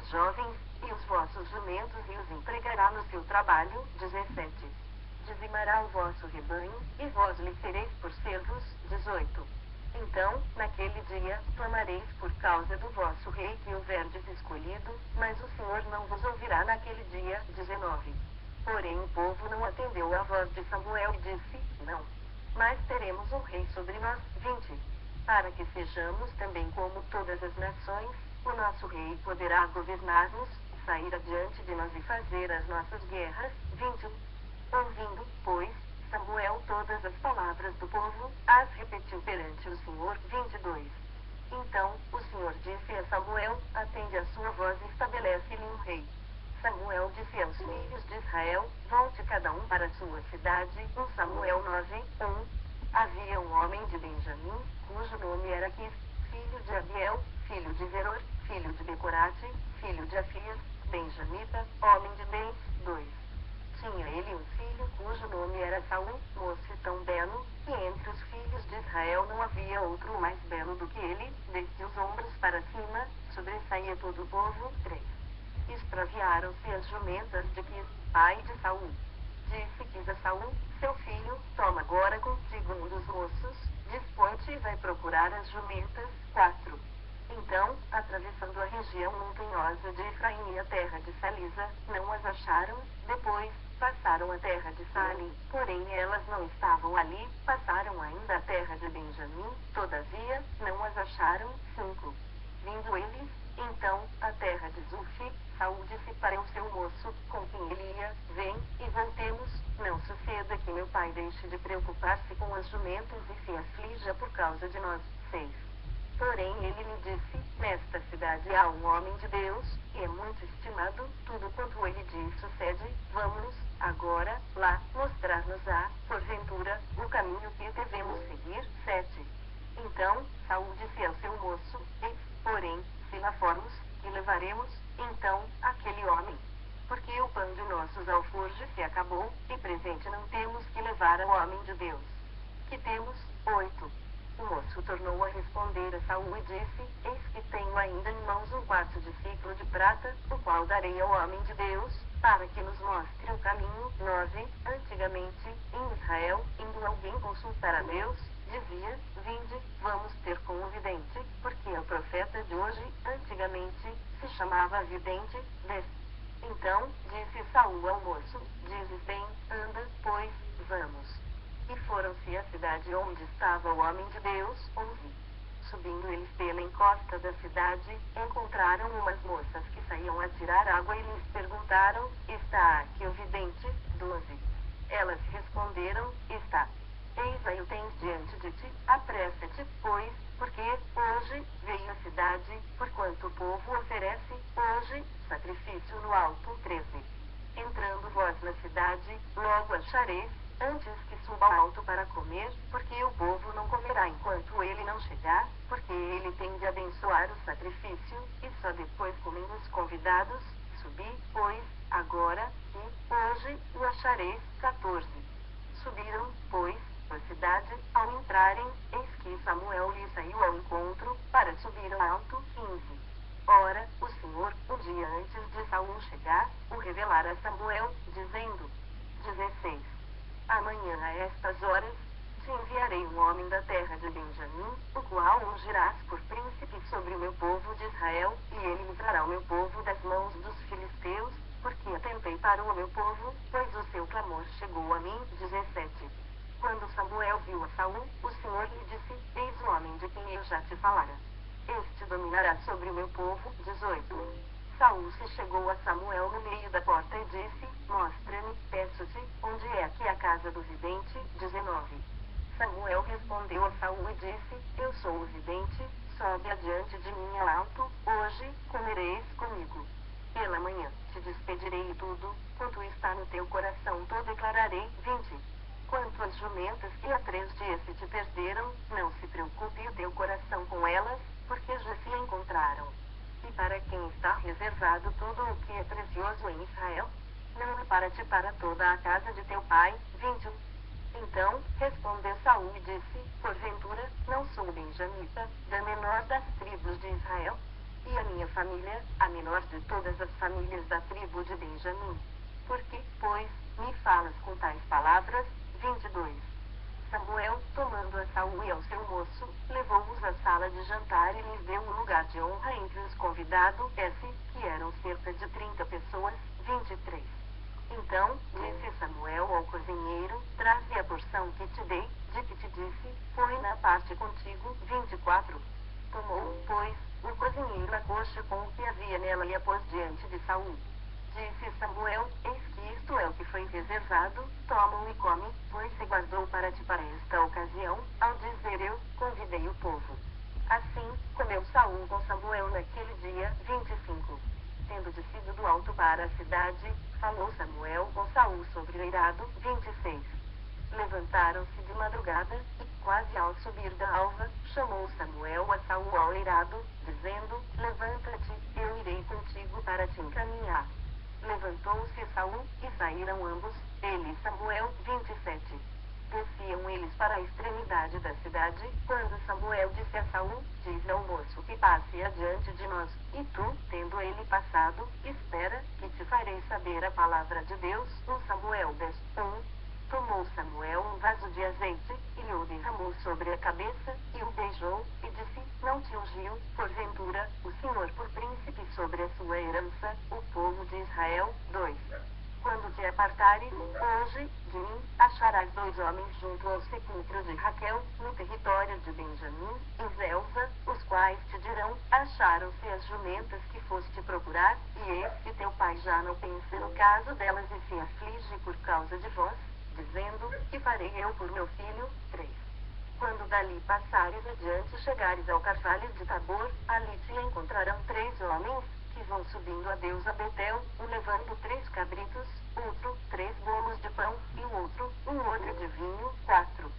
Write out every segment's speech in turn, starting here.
jovens, e os vossos jumentos e os empregará no seu trabalho. 17. Dizimará o vosso rebanho, e vós lhe sereis por servos. 18. Então, naquele dia, clamareis por causa do vosso rei que houverdes escolhido, mas o Senhor não vos ouvirá naquele dia. 19. Porém o povo não atendeu à voz de Samuel e disse, não. Mas teremos um rei sobre nós. 20. Para que sejamos também como todas as nações, o nosso rei poderá governar-nos, sair adiante de nós e fazer as nossas guerras. 21. Ouvindo, pois, Samuel todas as palavras do povo, as repetiu perante o Senhor. 22. Então, o Senhor disse a Samuel, atende a sua voz e estabelece-lhe um rei. Samuel disse aos filhos de Israel, volte cada um para sua cidade. 1 Samuel 9, 1. Havia um homem de Benjamim, cujo nome era Quis, filho de Abiel, filho de Zeror, filho de Becorate, filho de Afias, benjamita, homem de bens. 2. Tinha ele um filho cujo nome era Saul, moço e tão belo, e entre os filhos de Israel não havia outro mais belo do que ele, desde os ombros para cima, sobressaía todo o povo. 3. Extraviaram-se as jumentas de Quis, pai de Saul. Disse Quis a Saul, seu filho, toma agora contigo um dos moços, dispõe-te e vai procurar as jumentas. 4. Então, atravessando a região montanhosa de Efraim e a terra de Salisa, não as acharam. Depois, passaram a terra de Salim, porém elas não estavam ali. Passaram ainda a terra de Benjamim, todavia, não as acharam. 5. Vindo eles, então, a terra de Zulfi, Saul disse para o seu moço, com quem ele ia, vem, e voltemos, não suceda que meu pai deixe de preocupar-se com as jumentas e se aflija por causa de nós. 6. Porém ele me disse, nesta cidade há um homem de Deus, e é muito estimado, tudo quanto ele diz sucede. Vamos, agora, lá, mostrar-nos-á, porventura, o caminho que devemos seguir. 7. Então, Saul disse ao seu moço, eis, porém, se lá formos, que levaremos, então, aquele homem? Porque o pão de nossos alforjes se acabou, e presente não temos que levar ao homem de Deus. Que temos? 8. O moço tornou a responder a Saul e disse, eis que tenho ainda em mãos um quarto de ciclo de prata, o qual darei ao homem de Deus, para que nos mostre o caminho. 9. Antigamente, em Israel, indo alguém consultar a Deus, dizia, vinde, vamos ter com o vidente, porque o profeta de hoje, antigamente, se chamava vidente. 10. Então, disse Saul ao moço, dizes bem, anda, pois, vamos. E foram-se à cidade onde estava o homem de Deus. 11. Subindo eles pela encosta da cidade, encontraram umas moças que saíam a tirar água e lhes perguntaram, está aqui o vidente? 12. Elas responderam, está. Eis aí o tens diante de ti, apressa-te, pois, porque, hoje, veio a cidade, porquanto o povo oferece, hoje, sacrifício no alto. 13. Entrando vós na cidade, logo achareis, antes que suba ao alto para comer, porque o povo não comerá enquanto ele não chegar, porque ele tem de abençoar o sacrifício, e só depois comem os convidados. Subi, pois, agora, e, hoje, o achareis. 14. Subiram, pois, a cidade, ao entrarem, eis que Samuel lhe saiu ao encontro, para subir ao alto. 15. Ora, o Senhor, um dia antes de Saul chegar, o revelara a Samuel, dizendo, 16. Amanhã a estas horas, te enviarei um homem da terra de Benjamim, o qual ungirás por príncipe sobre o meu povo de Israel, e ele livrará o meu povo das mãos dos filisteus, porque atentei para o meu povo, pois o seu clamor chegou a mim. 17. Quando Samuel viu a Saul, o Senhor lhe disse, eis o homem de quem eu já te falara. Este dominará sobre o meu povo. 18. Saul se chegou a Samuel no meio da porta e disse, mostra-me, peço-te, onde é que é a casa do vidente. 19. Samuel respondeu a Saul e disse, eu sou o vidente, sobe adiante de mim ao alto, hoje, comereis comigo. Pela manhã, te despedirei e tudo, quanto está no teu coração todo declararei. 20. Quanto às jumentas que há 3 dias se te perderam, não se preocupe o teu coração com elas, porque já se encontraram. E para quem está reservado tudo o que é precioso em Israel? Não é para ti, para toda a casa de teu pai. 21. Então, respondeu Saul e disse, porventura, não sou benjamita, da menor das tribos de Israel? e a minha família, a menor de todas as famílias da tribo de Benjamim. Por que, pois, me falas com tais palavras? 22. Samuel, tomando a Saul e ao seu moço, levou-os à sala de jantar e lhes deu um lugar de honra entre os convidados, que eram cerca de 30 pessoas. 23. Então, disse Samuel ao cozinheiro: traze a porção que te dei, de que te disse, põe na parte contigo. 24. Tomou, pois, o cozinheiro a coxa com o que havia nela e a pôs diante de Saul. Disse Samuel: eis que isto é o que foi reservado, toma-o e come, pois se guardou para ti para esta ocasião, ao dizer eu, convidei o povo. Assim, comeu Saul com Samuel naquele dia. 25. Tendo descido do alto para a cidade, falou Samuel com Saul sobre o eirado. 26. Levantaram-se de madrugada, e quase ao subir da alva, chamou Samuel a Saul ao eirado, dizendo: levanta-te, eu irei contigo para te encaminhar. Levantou-se Saul, e saíram ambos, ele e Samuel. 27. Desciam eles para a extremidade da cidade, quando Samuel disse a Saul: diz ao moço que passe adiante de nós, e tu, tendo ele passado, espera, que te farei saber a palavra de Deus. 1 Samuel 10. 1. Tomou Samuel um vaso de azeite, e lhe o derramou sobre a cabeça, e o beijou, e disse: não te ungiu, porventura, o Senhor por príncipe sobre a sua herança, o povo de Israel? 2. Quando te apartares, hoje, de mim, acharás 2 homens junto ao sepulcro de Raquel, no território de Benjamim, em Zelza, os quais te dirão: acharam-se as jumentas que foste procurar, e eis que teu pai já não pensa no caso delas e se aflige por causa de vós, dizendo: que farei eu por meu filho? 3. Quando dali passares adiante chegares ao carvalho de Tabor, ali te encontrarão 3 homens, que vão subindo a Deus a Betel, um levando 3 cabritos, outro, 3 bolos de pão, e o outro, um odre de vinho. 4.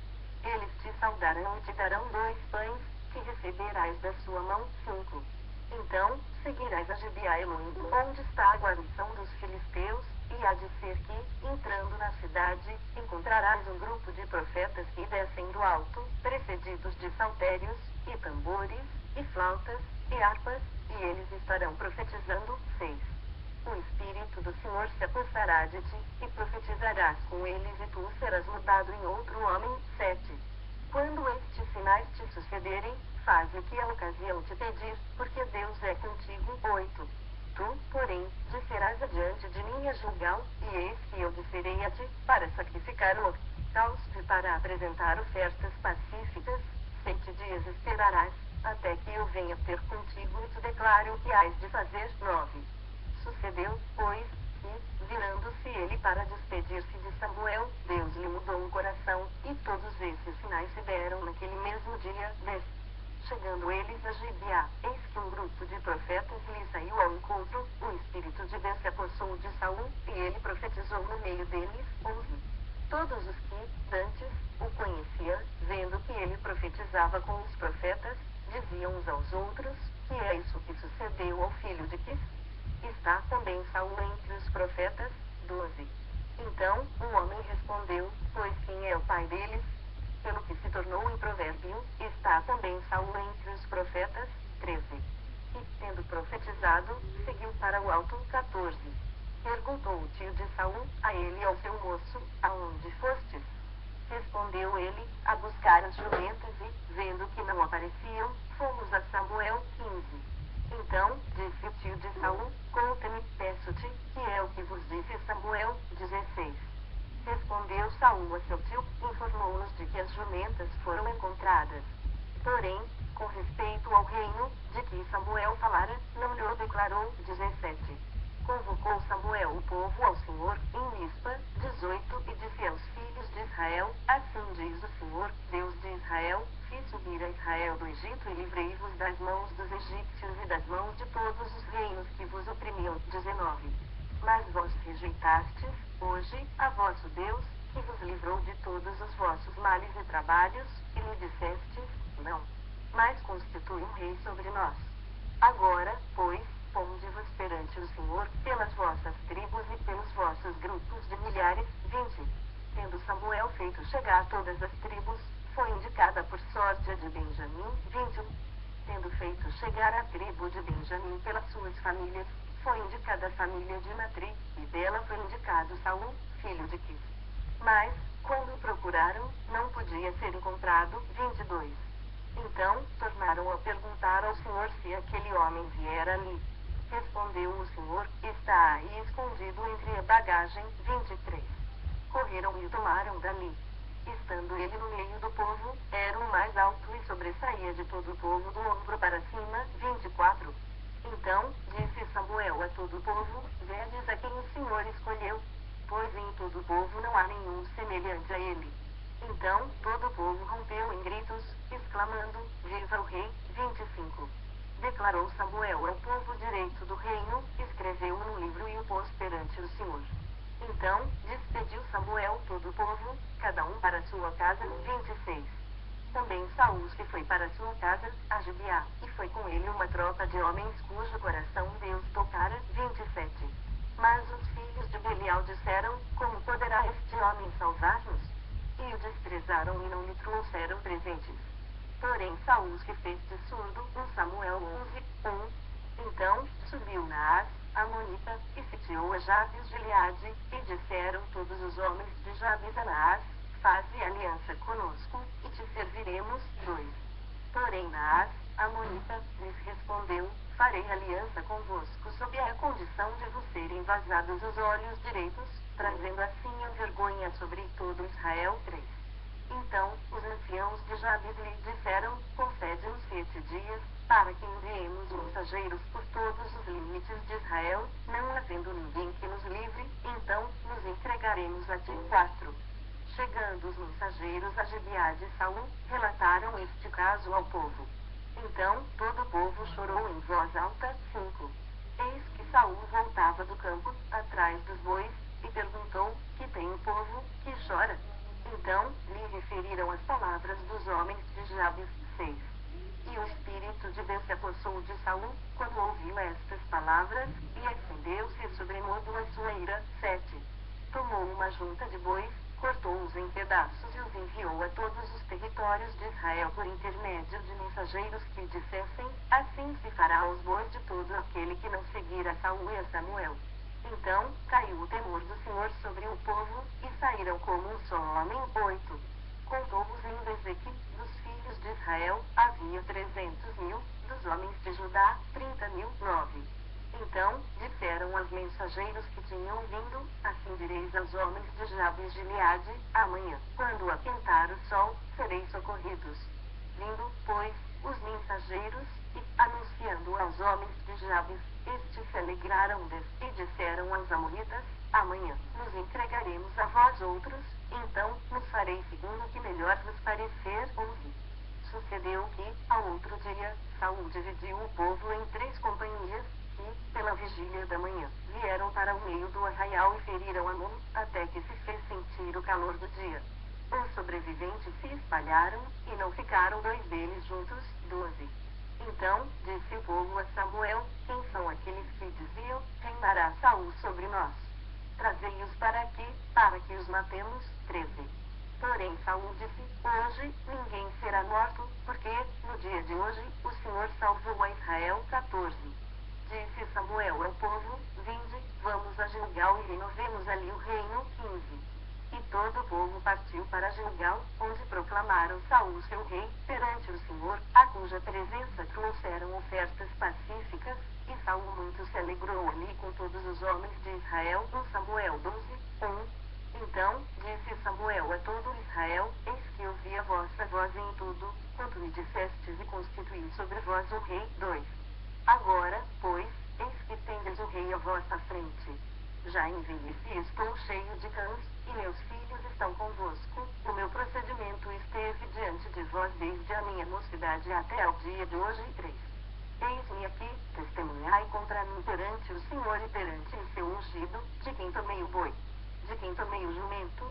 Eles te saudarão e te darão 2 pães, que receberás da sua mão. 5. Então, seguirás a Gibeá Elohim, onde está a guarnição dos filisteus, e há de ser que, entrando na cidade, encontrarás um grupo de profetas que descem do alto, precedidos de saltérios, e tambores, e flautas, e harpas, e eles estarão profetizando. 6. O Espírito do Senhor se apossará de ti, e profetizarás com eles, e tu serás mudado em outro homem. 7. Quando estes sinais te sucederem, faz o que a ocasião te pedir, porque Deus é contigo. 8. Tu, porém, descerás adiante de mim a Gilgal, e eis que eu descerei a ti, para sacrificar holocaustos e para apresentar ofertas pacíficas. 7 dias esperarás, até que eu venha ter contigo e te declare o que hás de fazer. 9. Sucedeu, pois, que, virando-se ele para despedir-se de Samuel, Deus lhe mudou o coração, e todos esses sinais se deram naquele mesmo dia. 10. Chegando eles a Gibeá, eis que um grupo de profetas lhe saiu ao encontro, o espírito de Deus se apossou de Saul, e ele profetizou no meio deles. 11. Todos os que, dantes, o conheciam, vendo que ele profetizava com os profetas, diziam uns aos outros: que é isso que sucedeu ao filho de Quis? Está também Saul entre os profetas? 12. Então, um homem respondeu: pois quem é o pai deles? Pelo que se tornou em provérbio: está também Saul entre os profetas? 13. E, tendo profetizado, seguiu para o alto. 14. Perguntou o tio de Saul, a ele e ao seu moço: aonde fostes? Respondeu ele: a buscar as jumentas, e, vendo que não apareciam, fomos a Samuel. 15. Então, disse o tio de Saul: conta-me, peço-te, que é o que vos disse Samuel. 16. Respondeu Saul a seu tio, informou-nos de que as jumentas foram encontradas. Porém, com respeito ao reino, de que Samuel falara, não lhe o declarou. 17. Convocou Samuel o povo ao Senhor, em Mispa. 18. E disse aos filhos de Israel: assim diz o Senhor, Deus de Israel: fiz subir a Israel do Egito e livrei-vos das mãos dos egípcios e das mãos de todos os reinos que vos oprimiam. 19. Mas vós rejeitastes, hoje, a vosso Deus, que vos livrou de todos os vossos males e trabalhos, e lhe dissestes: não. Mas constitui um rei sobre nós. Agora, pois, ponde-vos perante o Senhor, pelas vossas tribos e pelos vossos grupos de milhares. 20. Tendo Samuel feito chegar todas as tribos, foi indicada por sorte a de Benjamim. 21. tendo feito chegar a tribo de Benjamim pelas suas famílias, foi indicada a família de Matri, e dela foi indicado Saul, filho de Quis. Mas, quando o procuraram, não podia ser encontrado. 22. Então, tornaram a perguntar ao Senhor se aquele homem viera ali. Respondeu o Senhor: está aí escondido entre a bagagem. 23. Correram e o tomaram dali. Estando ele no meio do povo, era o mais alto e sobressaía de todo o povo do ombro para cima. 24. Então, disse Samuel a todo o povo: vedes a quem o Senhor escolheu, pois em todo o povo não há nenhum semelhante a ele. Então, todo o povo rompeu em gritos, exclamando: diz ao rei. 25. Declarou Samuel ao povo o direito do reino, escreveu-o no livro e o pôs perante o Senhor. Então, despediu Samuel todo o povo, cada um para sua casa. 26. Também Saul se foi para sua casa, a Gibeá, e foi com ele uma tropa de homens cujo coração Deus tocara. 27. Mas os filhos de Belial disseram: como poderá este homem salvar-nos? E o desprezaram e não lhe trouxeram presentes. Porém Saul se fez de surdo. 1 Samuel 11:1. Então, subiu Naás, Amonita, e sitiou a Jabes de Gileade, e disseram todos os homens de Jabes a Naás: faze aliança conosco, e te serviremos. 2. Porém Naás, Amonita, lhes respondeu: farei aliança convosco sob a condição de vos serem vazados os olhos direitos, trazendo assim a vergonha sobre todo Israel. 3. Então, os anciãos de Jabes lhe disseram: concede-nos 7 dias, para que enviemos mensageiros por todos os limites de Israel, não havendo ninguém que nos livre, então, nos entregaremos a ti. 4. Chegando os mensageiros a Gibeá de Saul, relataram este caso ao povo. Então, todo o povo chorou em voz alta. 5. Eis que Saul voltava do campo, atrás dos bois, e perguntou: que tem o povo, que chora? Então, lhe referiram as palavras dos homens de Jabes. 6. E o espírito de Deus se apossou de Saul, quando ouviu estas palavras, e acendeu-se sobremodo a sua ira. 7. Tomou uma junta de bois, cortou-os em pedaços e os enviou a todos os territórios de Israel por intermédio de mensageiros que dissessem: assim se fará aos bois de todo aquele que não seguir a Saul e a Samuel. Então, caiu o temor do Senhor sobre o povo, e saíram como um só homem. 8. Contou-os ainda Ezequiel, dos filhos de Israel, havia 300.000, dos homens de Judá, 30.000. 9. Então, disseram aos mensageiros que tinham vindo: assim direis aos homens de Jabes de Gileade: amanhã, quando aquentar o sol, sereis socorridos. Vindo, pois, os mensageiros, e, anunciando aos homens de Jabes, estes se alegraram e disseram aos amonitas: amanhã, nos entregaremos a vós outros, então, nos fareis segundo o que melhor vos parecer. 11. Sucedeu que, ao outro dia, Saul dividiu o povo em 3 companhias, e, pela vigília da manhã, vieram para o meio do arraial e feriram Amon, até que se fez sentir o calor do dia. Os sobreviventes se espalharam, e não ficaram 2 deles juntos. 12. Então, disse o povo a Samuel: quem são aqueles que diziam: reinará Saul sobre nós? Trazei-os para aqui, para que os matemos. 13. Porém Saul disse: hoje, ninguém será morto, porque, no dia de hoje, o Senhor salvou a Israel. 14. Disse Samuel ao povo: vinde, vamos a Gilgal e renovemos ali o reino. 15. E todo o povo partiu para Gilgal, onde proclamaram Saul seu rei, perante o Senhor, a cuja presença trouxeram ofertas pacíficas, e Saul muito se alegrou ali com todos os homens de Israel. 1 Samuel 12:1. Então, disse Samuel a todo Israel: eis que ouvi a vossa voz em tudo, quanto me dissestes e constituí sobre vós um rei. 2. Agora, pois, eis que tendes o rei à vossa frente. Já envelheci e estou cheio de cães, e meus filhos estão convosco. O meu procedimento esteve diante de vós desde a minha mocidade até ao dia de hoje. 3. Eis-me aqui, testemunhai contra mim perante o Senhor e perante o seu ungido, de quem tomei o boi, de quem tomei o jumento,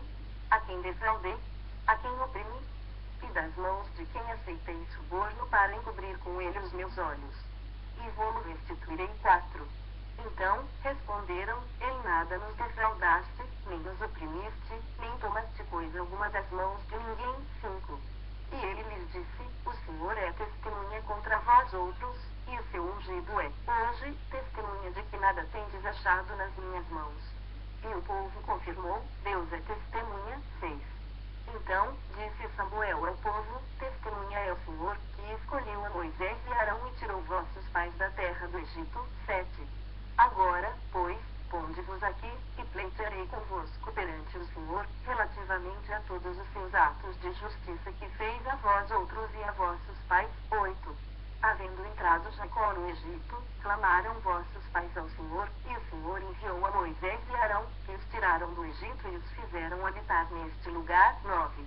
a quem defraudei, a quem oprimi, e das mãos de quem aceitei suborno para encobrir com ele os meus olhos. E vou-lo restituirei. 4. Então, responderam: em nada nos defraudaste, nem nos oprimiste, nem tomaste coisa alguma das mãos de ninguém. 5. E ele lhes disse: o Senhor é testemunha vinha contra vós outros, e o seu ungido é, hoje, testemunha de que nada tendes achado nas minhas mãos. E o povo confirmou, Deus é testemunha. 6. Então, disse Samuel ao povo, testemunha é o Senhor, que escolheu a Moisés e Arão e tirou vossos pais da terra do Egito. 7. Agora, pois, ponde-vos aqui, e pleitearei convosco perante o Senhor, relativamente a todos os seus atos de justiça que fez a vós outros e a vossos pais. 8. Havendo entrado Jacó no Egito, clamaram vossos pais ao Senhor, e o Senhor enviou a Moisés e Arão, que os tiraram do Egito e os fizeram habitar neste lugar. 9.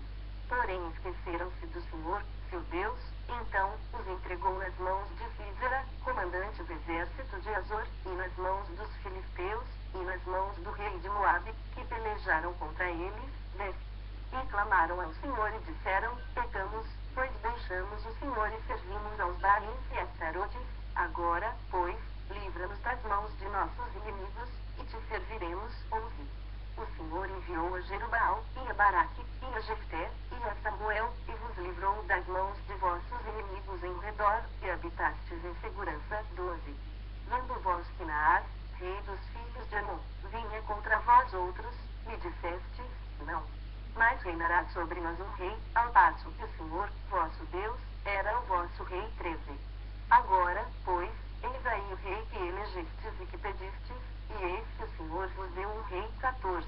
Porém esqueceram-se do Senhor, seu Deus, então os entregou nas mãos de Sísera, comandante do exército de Azor, e nas mãos dos filisteus, e nas mãos do rei de Moabe, que pelejaram contra eles. 10. E clamaram ao Senhor e disseram, pecamos, pois deixamos o Senhor e servimos aos Baalins e Astarotes. Agora, pois, livra-nos das mãos de nossos inimigos, e te serviremos. 11. O Senhor enviou a Jerubaal, e a Baraque, e a Jefté, e a Samuel, e vos livrou das mãos de vossos inimigos em redor, e habitastes em segurança. 12. Vendo vós que Naás, rei dos filhos de Amon, vinha contra vós outros, me dissestes, não. Mas reinará sobre nós um rei, ao passo que o Senhor, vosso Deus, era o vosso rei. 13. Agora, pois, eis aí o rei que elegestes e que pedistes, e eis que o Senhor vos deu um rei. 14.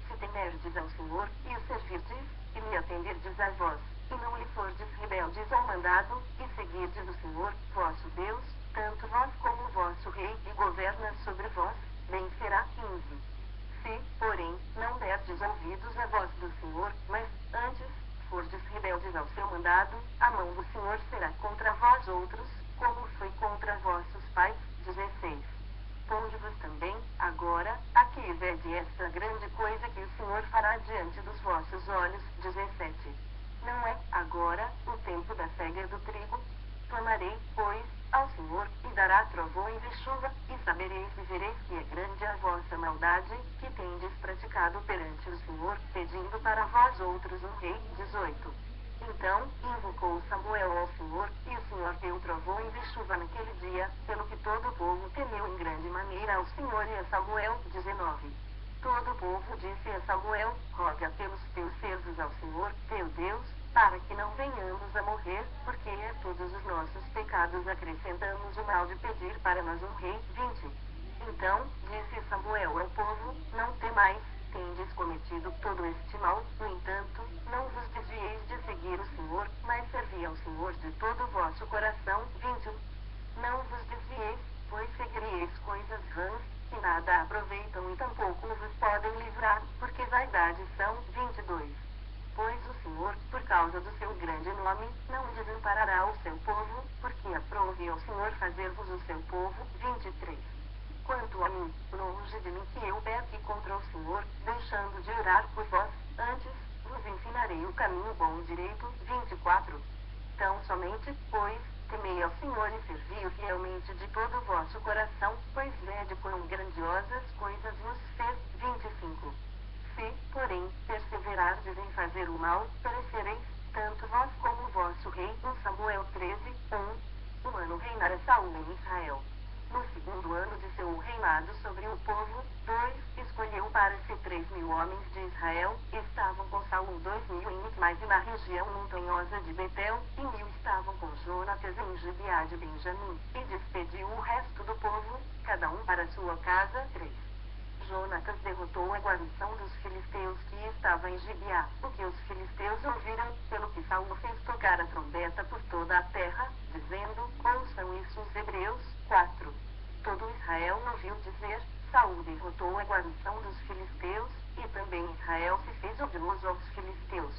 Se temerdes ao Senhor, e o servirdes, e lhe atenderdes a vós, e não lhe fordes rebeldes ao mandado, e seguirdes o Senhor, vosso Deus, tanto vós como o vosso rei, e governa sobre vós, bem será. 15. Se, porém, não derdes ouvidos à voz do Senhor, mas, antes, fordes rebeldes ao seu mandado, a mão do Senhor será contra vós outros, como foi contra vossos pais. 16. Ponde-vos também, agora, aqui e vede esta grande coisa que o Senhor fará diante dos vossos olhos. 17. Não é, agora, o tempo da cega do trigo? Clamarei, pois, ao Senhor, e dará trovões e chuva, e sabereis e vereis que é grande a vossa maldade, que tendes praticado perante o Senhor, pedindo para vós outros um rei. 18. Então, invocou Samuel ao Senhor, e o Senhor deu trovões e chuva naquele dia, pelo que todo o povo temeu em grande maneira ao Senhor e a Samuel. 19. Todo o povo disse a Samuel, roga pelos teus servos ao Senhor, teu Deus, para que não venhamos a morrer, porque a todos os nossos pecados acrescentamos o mal de pedir para nós um rei. 20. Então, disse Samuel ao povo, não temais, tendes cometido todo este mal, no entanto, não vos desvieis de seguir o Senhor, mas servi ao Senhor de todo o vosso coração. 21. Não vos desvieis, pois seguireis coisas vãs, que nada aproveitam e tampouco vos podem livrar, porque vaidade são. 22. Pois o Senhor, por causa do seu grande nome, não desamparará o seu povo, porque aprove ao Senhor fazer-vos o seu povo. 23. Quanto a mim, longe de mim que eu peque contra o Senhor, deixando de orar por vós, antes, vos ensinarei o caminho bom e direito. 24. Tão somente, pois, temei ao Senhor e servi-o fielmente de todo o vosso coração, pois vede quão grandiosas coisas vos fez. 25. Se, porém, perseverardes em fazer o mal, perecereis, tanto vós como o vosso rei. 1 Samuel 13, 1. Um ano reinara Saul em Israel. No segundo ano de seu reinado sobre o povo, 2, escolheu para si 3.000 homens de Israel, estavam com Saul 2.000 em Micmais e na região montanhosa de Betel, e 1.000 estavam com Jonatas em Gibeá de Benjamim, e despediu o resto do povo, cada um para sua casa. 3. Jonatas derrotou a guarnição dos filisteus que estava em Gibeá, o que os filisteus ouviram, pelo que Saul fez tocar a trombeta por toda a terra, dizendo, ouçam isso os hebreus. 4. Todo Israel ouviu dizer, Saul derrotou a guarnição dos filisteus, e também Israel se fez odioso aos filisteus.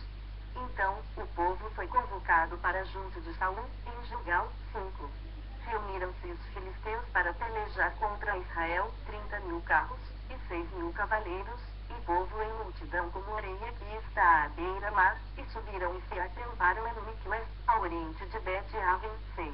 Então, o povo foi convocado para junto de Saul, em Gilgal. 5. Reuniram-se os filisteus para pelejar contra Israel, 30.000 carros, e 6.000 cavaleiros, e povo em multidão como areia que está à beira-mar, e subiram e se acamparam em Micmas, ao oriente de Bet-Aven. 6.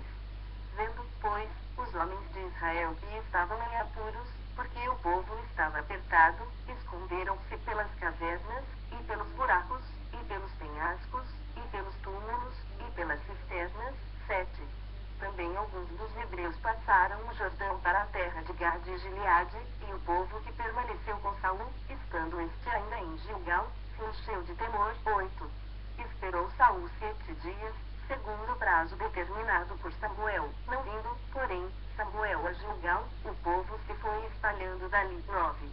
Vendo, pois, os homens de Israel que estavam em apuros, porque o povo estava apertado, esconderam-se pelas cavernas, e pelos buracos, e pelos penhascos, e pelos túmulos, e pelas cisternas. 7. Também alguns dos hebreus passaram o Jordão para a terra de Gade e Gileade, e o povo que permaneceu com Saul, estando este ainda em Gilgal, se encheu de temor. 8. Esperou Saul 7 dias, segundo o prazo determinado por Samuel. Não vindo, porém, Samuel a Gilgal, o povo se foi espalhando dali. 9.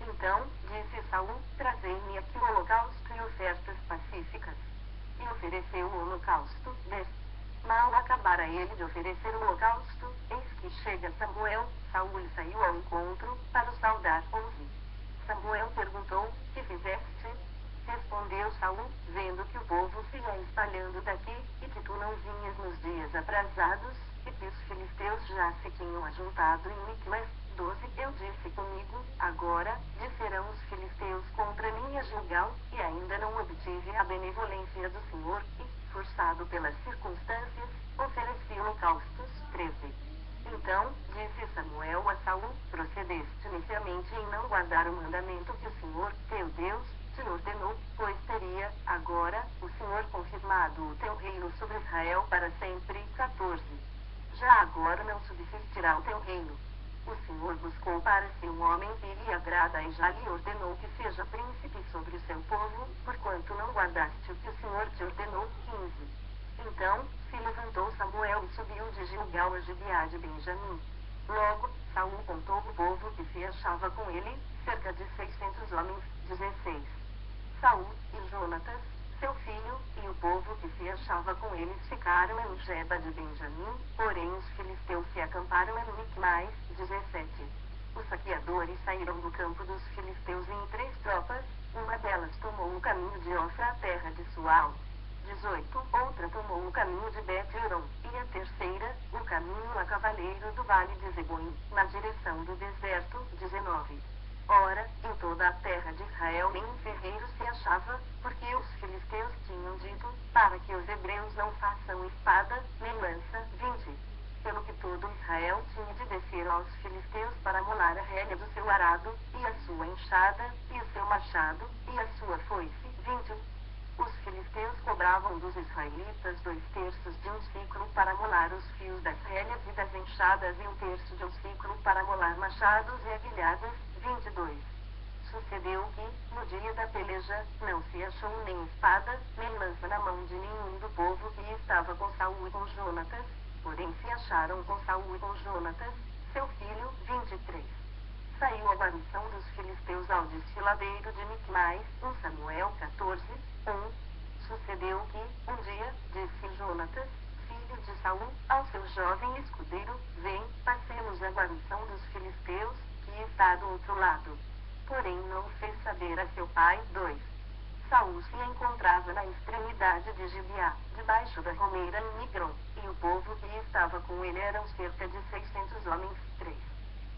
Então, disse Saul, trazei-me aqui o holocausto e ofertas pacíficas. E ofereceu o holocausto. 10. Mal acabara ele de oferecer o holocausto, eis que chega Samuel. Saul lhe saiu ao encontro, para o saudar. 11. Samuel perguntou, que fizeste? Respondeu Saul, vendo que o povo se ia espalhando daqui, e que tu não vinhas nos dias aprazados, e que os filisteus já se tinham ajuntado em Micmas. 12. Eu disse comigo, agora, descerão os filisteus contra mim a Gilgal, e ainda não obtive a benevolência do Senhor, e, forçado pelas circunstâncias, ofereci holocaustos. 13. Então, disse Samuel a Saul, procedeste inicialmente em não guardar o mandamento que o Senhor, teu Deus, te ordenou, pois teria, agora, o Senhor confirmado o teu reino sobre Israel para sempre. 14. Já agora não subsistirá o teu reino. O Senhor buscou para si um homem que lhe agrada e já lhe ordenou que seja príncipe sobre o seu povo, porquanto não guardaste o que o Senhor te ordenou. 15. Então, se levantou Samuel e subiu de Gilgal a Gibeá de Benjamim. Logo, Saul contou o povo que se achava com ele, cerca de 600 homens. 16. Saul e Jonatas, seu filho, e o povo que se achava com eles ficaram em Geba de Benjamim, porém os filisteus se acamparam em Micmais. 17. Os saqueadores saíram do campo dos filisteus em 3 tropas, uma delas tomou o caminho de Ofra à terra de Sual. 18. Outra tomou o caminho de Bet-Horon, e a terceira, o caminho a cavaleiro do vale de Zeboim, na direção do deserto. 19. Ora, em toda a terra de Israel nenhum ferreiro se achava, porque os filisteus tinham dito, para que os hebreus não façam espada, nem lança. 20. Pelo que todo Israel tinha de descer aos filisteus para molar a relha do seu arado, e a sua enxada, e o seu machado, e a sua foice. 21. Os filisteus cobravam dos israelitas 2/3 de um ciclo para molar os fios das relhas e das enxadas, e 1/3 de um ciclo para molar machados e aguilhadas. 22. Sucedeu que, no dia da peleja, não se achou nem espada, nem lança na mão de nenhum do povo que estava com Saul e com Jonatas, porém se acharam com Saul e com Jonatas, seu filho. 23. Saiu a guarnição dos filisteus ao desfiladeiro de Micmais. 1 Samuel 14, 1. Sucedeu que, um dia, disse Jonatas, filho de Saul, ao seu jovem escudeiro, vem, passemos a guarnição dos filisteus, que está do outro lado. Porém não o fez saber a seu pai. 2. Saul se encontrava na extremidade de Gibeá, debaixo da romeira em Migron, e o povo que estava com ele eram cerca de 600 homens. 3.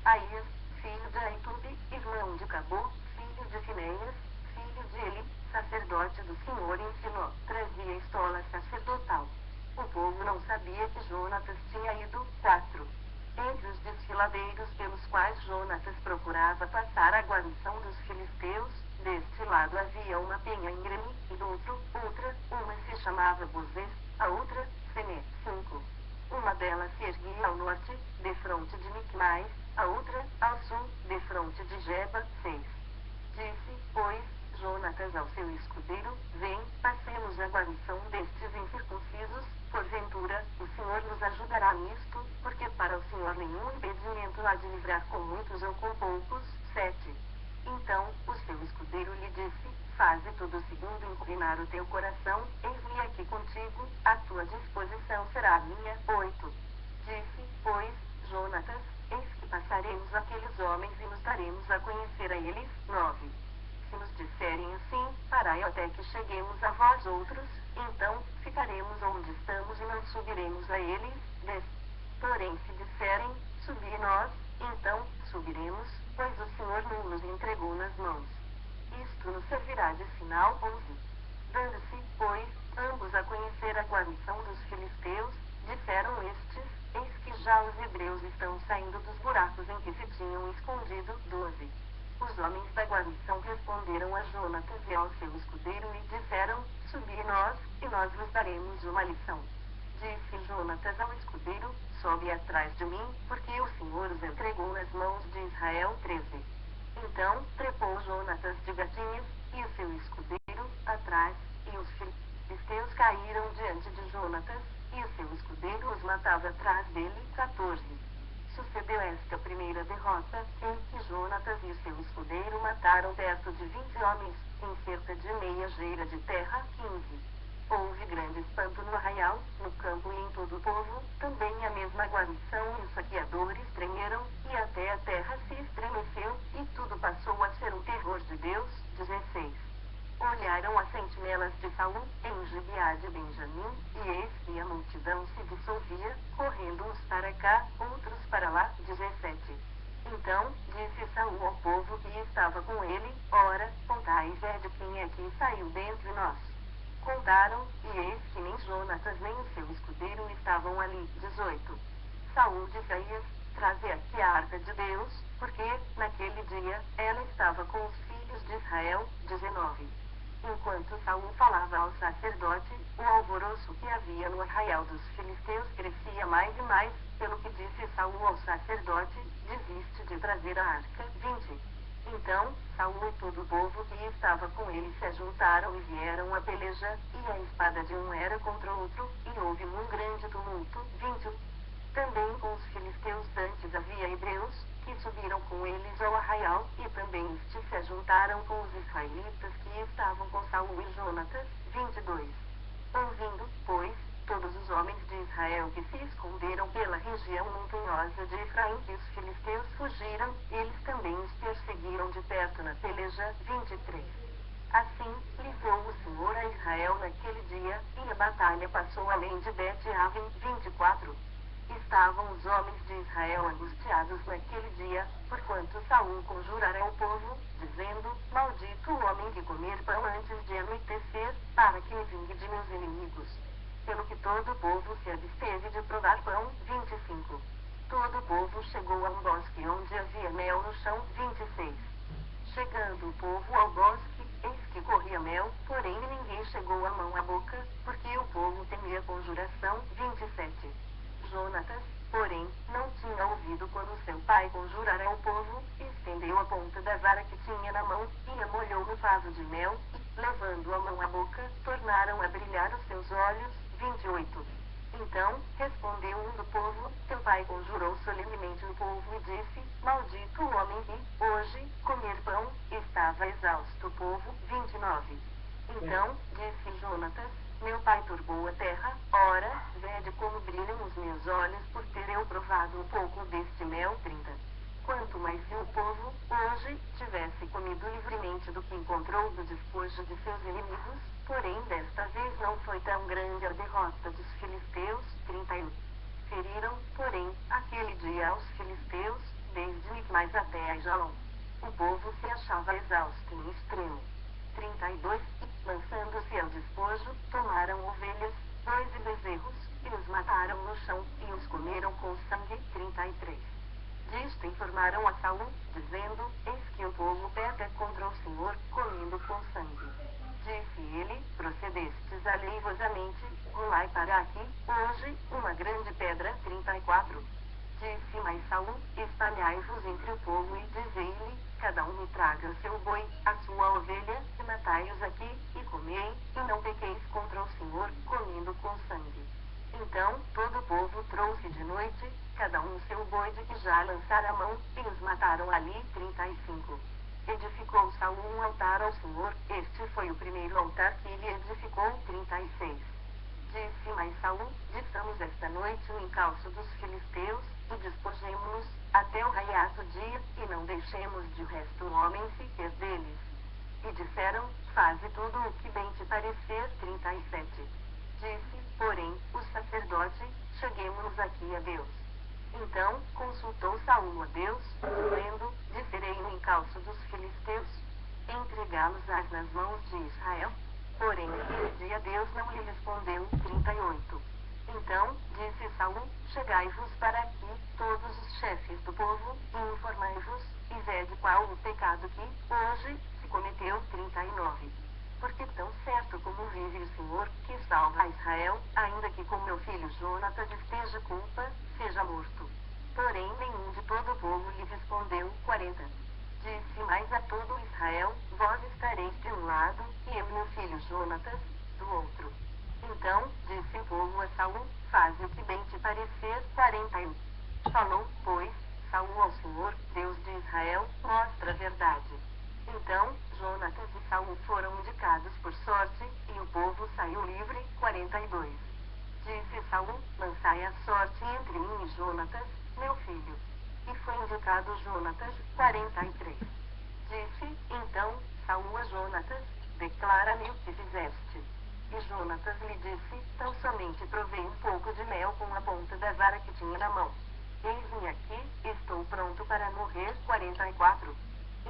Aías, filho de Aitube, irmão de Cabô, filho de Fineias, filho de Eli, sacerdote do Senhor em Siló, trazia estola sacerdotal. O povo não sabia que Jonatas tinha ido. 4. Entre os desfiladeiros pelos quais Jonatas procurava passar a guarnição dos filisteus, deste lado havia uma penha íngreme, e do outro, outra, uma se chamava Bozez, a outra, Sené. 5. Uma delas se erguia ao norte, defronte de Micmais, a outra, ao sul, defronte de Geba. 6. Disse, pois, Jonatas ao seu escudeiro, vem, passemos a guarnição destes incircuncisos, porventura, o Senhor nos ajudará nisto, porque para o Senhor nenhum impedimento há de livrar com muitos ou com poucos. 7. Então, o seu escudeiro lhe disse, faze tudo segundo inclinar o teu coração, eis-me aqui contigo, a tua disposição será a minha. 8. Disse, pois, Jonatas, eis que passaremos aqueles homens e nos daremos a conhecer a eles. 9. Se nos disserem assim, parai até que cheguemos a vós outros, então, ficaremos onde estamos e não subiremos a eles. 10. Porém se disserem, subi nós, então, subiremos, pois o Senhor não nos entregou nas mãos. Isto nos servirá de sinal. 11. Dando-se, pois, ambos a conhecer a guarnição dos filisteus, disseram estes, eis que já os hebreus estão saindo dos buracos em que se tinham escondido. 12. Os homens da guarnição responderam a Jonatas e ao seu escudeiro e disseram, subi nós, e nós vos daremos uma lição. Disse Jonatas ao escudeiro: sobe atrás de mim, porque o Senhor os entregou nas mãos de Israel. 13. Então trepou Jonatas de gatinhas, e o seu escudeiro, atrás, e os filisteus caíram diante de Jonatas, e o seu escudeiro os matava atrás dele. 14. Sucedeu esta primeira derrota, em que Jonatas e o seu escudeiro mataram perto de 20 homens, em cerca de meia jeira de terra. 15. Houve grande espanto no arraial, no campo e em todo o povo, também a mesma guarnição e os saqueadores tremeram, e até a terra se estremeceu, e tudo passou a ser o terror de Deus. 16. Olharam as sentinelas de Saul, em Gibeá de Benjamim, e eis que a multidão se dissolvia, correndo uns para cá, outros para lá. 17. Então disse Saul ao povo que estava com ele: ora, contai de quem é que saiu dentre nós. Contaram, e eis que nem Jonatas nem o seu escudeiro estavam ali. 18. Saul disse a Isaías: traze aqui a arca de Deus, porque, naquele dia, ela estava com os filhos de Israel. 19. Enquanto Saul falava ao sacerdote, o alvoroço que havia no arraial dos filisteus crescia mais e mais, pelo que disse Saul ao sacerdote: desiste de trazer a arca. 20. Então, Saul e todo o povo que estava com ele se ajuntaram e vieram a peleja, e a espada de um era contra o outro, e houve um grande tumulto. 21. Também com os filisteus dantes havia hebreus, que subiram com eles ao arraial, e também estes se ajuntaram com os israelitas que estavam com Saul e Jonatas. 22. Ouvindo, pois, todos os homens de Israel que se esconderam pela região montanhosa de Efraim que os filisteus fugiram, eles também os perseguiram de perto na peleja. 23. Assim, livrou o Senhor a Israel naquele dia, e a batalha passou além de Bet-Aven. 24. Estavam os homens de Israel angustiados naquele dia, porquanto Saul conjurara ao povo, dizendo: maldito o homem que comer pão antes de anoitecer, para que me vingue de meus inimigos. Pelo que todo o povo se absteve de provar pão. 25. Todo o povo chegou a um bosque onde havia mel no chão. 26. Chegando o povo ao bosque, eis que corria mel, porém ninguém chegou a mão à boca, porque o povo temia conjuração. 27. Jonatas, porém, não tinha ouvido quando seu pai conjurara ao povo, estendeu a ponta da vara que tinha na mão, e a molhou no vaso de mel, e, levando a mão à boca, tornaram a brilhar os seus olhos. 28. Então, respondeu um do povo: teu pai conjurou solenemente o povo e disse: maldito o homem que, hoje, comer pão. Estava exausto o povo. 29. Então, disse Jonatas: meu pai turbou a terra, ora, vede como brilham os meus olhos por ter eu provado um pouco deste mel. 30. Quanto mais se o povo, hoje, tivesse comido livremente do que encontrou do despojo de seus inimigos, porém desta vez não foi tão grande a derrota dos filisteus. 31. Feriram, porém, aquele dia aos filisteus, desde Micmais até Aijalon. O povo se achava exausto em extremo. 32. E, lançando-se ao despojo, tomaram ovelhas, bois e bezerros, e os mataram no chão, e os comeram com sangue. 33. Disto informaram a Saul, dizendo: eis que o povo peca contra o Senhor, comendo com sangue. Disse ele: procedestes aleivosamente, rolai para aqui, hoje, uma grande pedra. 34. Disse mais Saul: espalhai-vos entre o povo e dizei-lhe: cada um me traga o seu boi, a sua ovelha, e matai-os aqui, e comei, e não pequeis contra o Senhor, comendo com sangue. Então todo o povo trouxe de noite, cada um seu boi de que já lançara a mão, e os mataram ali. 35. Edificou Saul um altar ao Senhor, este foi o primeiro altar que ele edificou. 36. Disse mais Saul: desçamos esta noite no encalço dos filisteus, e despojemo-nos, até o raiar do dia, e não deixemos de resto um homem sequer deles. E disseram: faze tudo o que bem te parecer. 37. Disse, porém, o sacerdote: cheguemo-nos aqui a Deus. Então, consultou Saul a Deus, dizendo: descerei no encalço dos filisteus, entregá-los-ás nas mãos de Israel. Porém, pedi a Deus, não lhe respondeu. 38. Então, disse Saul: chegai-vos para aqui, todos os chefes do povo, e informai-vos, e vede qual o pecado que, hoje, se cometeu. 39. Porque tão certo como vive o Senhor, que salva a Israel, ainda que com meu filho Jonatas esteja culpa, seja morto. Porém nenhum de todo o povo lhe respondeu. 40. Disse mais a todo Israel: vós estareis de um lado, e eu e meu filho Jonatas, do outro. Então, disse o povo a Saul: faze o que bem te parecer. 41. Falou, pois, Saul ao Senhor, Deus de Israel: mostra a verdade. Então, Jonatas e Saul foram indicados por sorte, e o povo saiu livre. 42. Disse Saul: lançai a sorte entre mim e Jonatas, meu filho. E foi indicado Jonatas. 43. Disse, então, Saul a Jonatas: declara-me o que fizeste. E Jonatas lhe disse: tão somente provei um pouco de mel com a ponta da vara que tinha na mão. Eis-me aqui, estou pronto para morrer. 44.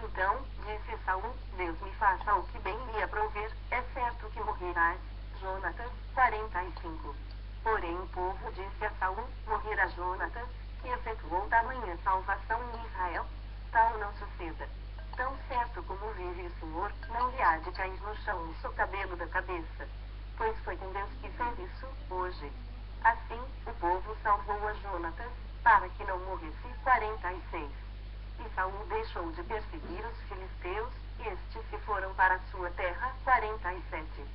Então, disse Saul: Deus me faça o que bem lhe aprouver, é certo que morrerás. Jonatas. 45. Porém o povo disse a Saul: morrerá Jonatas, que efetuou tamanha salvação em Israel? Tal não suceda. Tão certo como vive o Senhor, não lhe há de cair no chão um só cabelo da cabeça. Pois foi com Deus que fez isso, hoje. Assim, o povo salvou a Jonatas, para que não morresse. 46. E Saul deixou de perseguir os filisteus, e estes se foram para a sua terra. 47.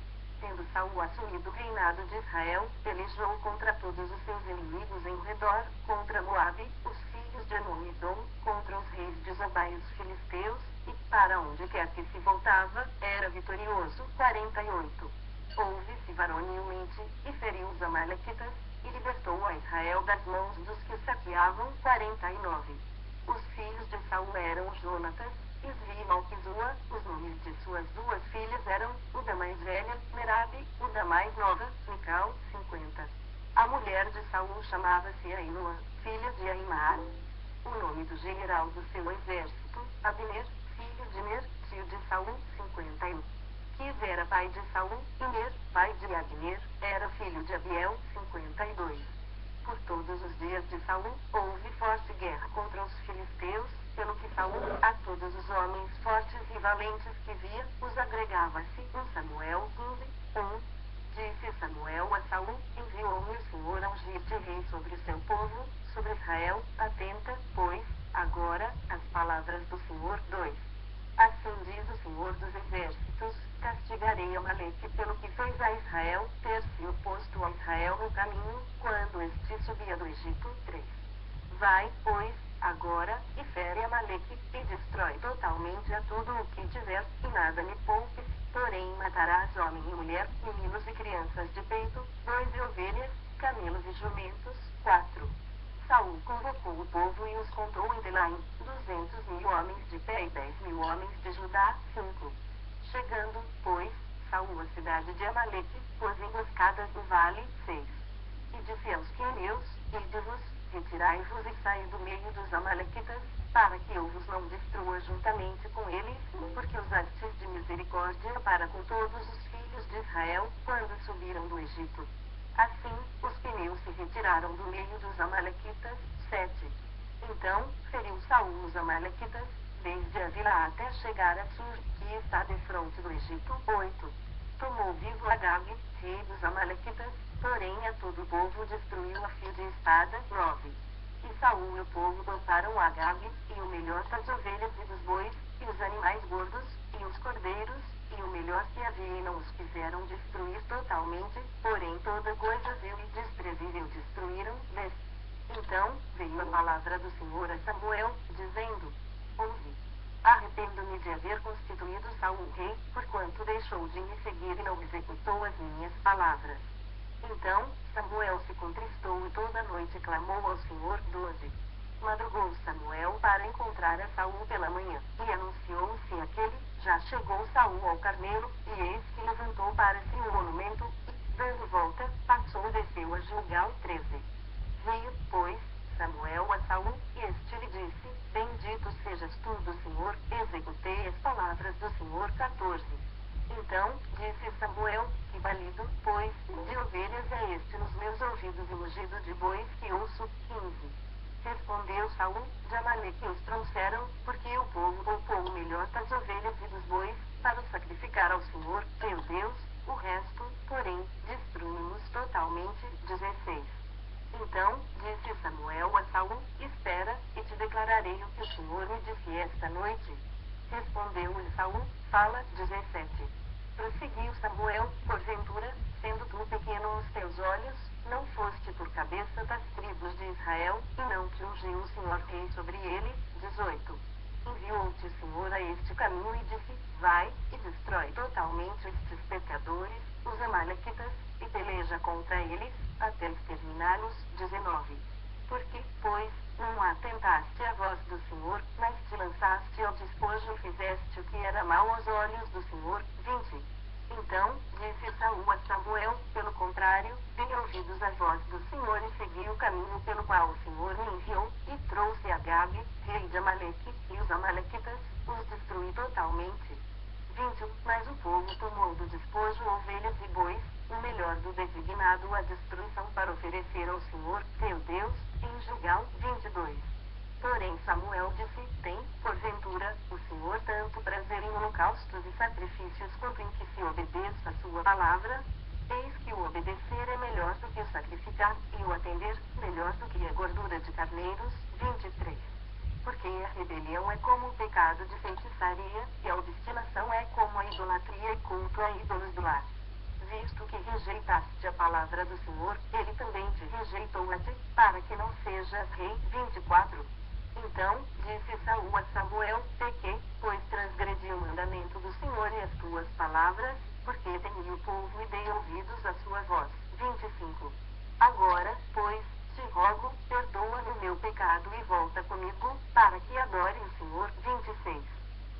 Tendo Saul assumido o reinado de Israel, pelejou contra todos os seus inimigos em redor, contra Moabe, os filhos de Enomidom, contra os reis de Zobá e os filisteus, e, para onde quer que se voltava, era vitorioso. 48. Houve-se varonilmente, e feriu os amalequitas, e libertou a Israel das mãos dos que o saqueavam. 49. Os filhos de Saul eram Jonatas, Isvi e Malquizua. Os nomes de suas duas filhas eram, o da mais velha, Merabe, o da mais nova, Mical. 50. A mulher de Saul chamava-se Ainoa, filha de Aimar. O nome do general do seu exército, Abner, filho de Ner, tio de Saul. 51. Quis era pai de Saul, e Ner, pai de Abner, era filho de Abiel. 52. Por todos os dias de Saul, houve forte guerra contra os filisteus, pelo que Saul, a todos os homens fortes e valentes que via, os agregava-se. 1 Samuel 15, 1. Disse Samuel a Saul: enviou-me o Senhor a ungir-te rei sobre o seu povo, sobre Israel. Atenta, pois, agora, as palavras do Senhor. 2. Assim diz o Senhor dos Exércitos: castigarei Amaleque pelo que fez a Israel, ter se oposto a Israel no caminho, quando este subia do Egito. 3. Vai, pois, agora, e fere Amaleque, e destrói totalmente a tudo o que tiver, e nada me poupes, porém matarás homem e mulher, meninos e crianças de peito, bois e ovelhas, camelos e jumentos. 4. Saul convocou o povo e os contou em Telaim, 200.000 homens de pé e 10.000 homens de Judá. 5. Chegando, pois, Saul à cidade de Amaleque, pôs emboscadas no vale. 6. E disse aos queneus: ide-vos, retirai-vos e saí do meio dos amalequitas, para que eu vos não destrua juntamente com eles, porque usastes de misericórdia para com todos os filhos de Israel, quando subiram do Egito. Assim, os queneus se retiraram do meio dos amalequitas. 7. Então, feriu Saul os amalequitas, desde Avila até chegar a Sur, que está defronte do Egito. 8. Tomou vivo Agag, rei dos amalequitas, porém a todo o povo destruiu a fio de espada. 9. E Saul e o povo doparam Agag, e o melhor das ovelhas e dos bois, e os animais gordos, e os cordeiros, e o melhor que havia, e não os quiseram destruir totalmente, porém toda coisa vil e desprezível destruíram. 10. Então, veio a palavra do Senhor a Samuel, dizendo: ouve. Arrependo-me de haver constituído Saul rei, porquanto deixou de me seguir e não executou as minhas palavras. Então, Samuel se contristou e toda a noite clamou ao Senhor. 12. Madrugou Samuel para encontrar a Saul pela manhã, e anunciou-se aquele: já chegou Saul ao carneiro, e eis que levantou para si um monumento, e, dando volta, passou e desceu a Gilgal. 13. Veio, pois, Samuel a Saul, e este lhe disse: bendito sejas tu do Senhor, executei as palavras do Senhor. 14. Então, disse Samuel: que balido, pois, de ovelhas é este nos meus ouvidos e mugido de bois que ouço. 15. Respondeu Saul: de Amaleque os trouxeram, porque o povo poupou o melhor das ovelhas e dos bois, para o sacrificar ao Senhor, Deus 17. Respondeu-lhe Saul, fala. 17. Prosseguiu Samuel, porventura, sendo tu pequeno aos teus olhos, não foste por cabeça das tribos de Israel, e não te ungiu o Senhor rei sobre ele. 18. Enviou-te o Senhor a este caminho e disse, vai, e destrói totalmente estes pecadores, os amalequitas, e peleja contra eles, até exterminá-los. 19. Porque, pois, não atentaste à voz do Senhor, mas te lançaste ao despojo e fizeste o que era mau aos olhos do Senhor. 20. Então, disse Saul a Samuel, pelo contrário, dei ouvidos à voz do Senhor e segui o caminho pelo qual o Senhor me enviou, e trouxe Agag, rei de Amaleque, e os amalequitas, os destruí totalmente. 21. Mas o povo tomou do despojo ovelhas e bois, o melhor do designado à destruição para oferecer ao Senhor, teu Deus, em Gilgal. 22. Porém Samuel disse, tem, porventura, o Senhor tanto prazer em holocaustos e sacrifícios quanto em que se obedeça a sua palavra? Eis que o obedecer é melhor do que o sacrificar, e o atender, melhor do que a gordura de carneiros. 23. Porque a rebelião é como o pecado de feitiçaria, e a obstinação é como a idolatria e culto a ídolos do lar. Visto que rejeitaste a palavra do Senhor, ele também te rejeitou a ti, para que não sejas rei. 24. Então, disse Saul a Samuel, pequei, pois transgredi o mandamento do Senhor e as tuas palavras, porque temi o povo e dei ouvidos à sua voz. 25. Agora, pois, te rogo, perdoa-me o meu pecado e volta comigo, para que adore o Senhor. 26.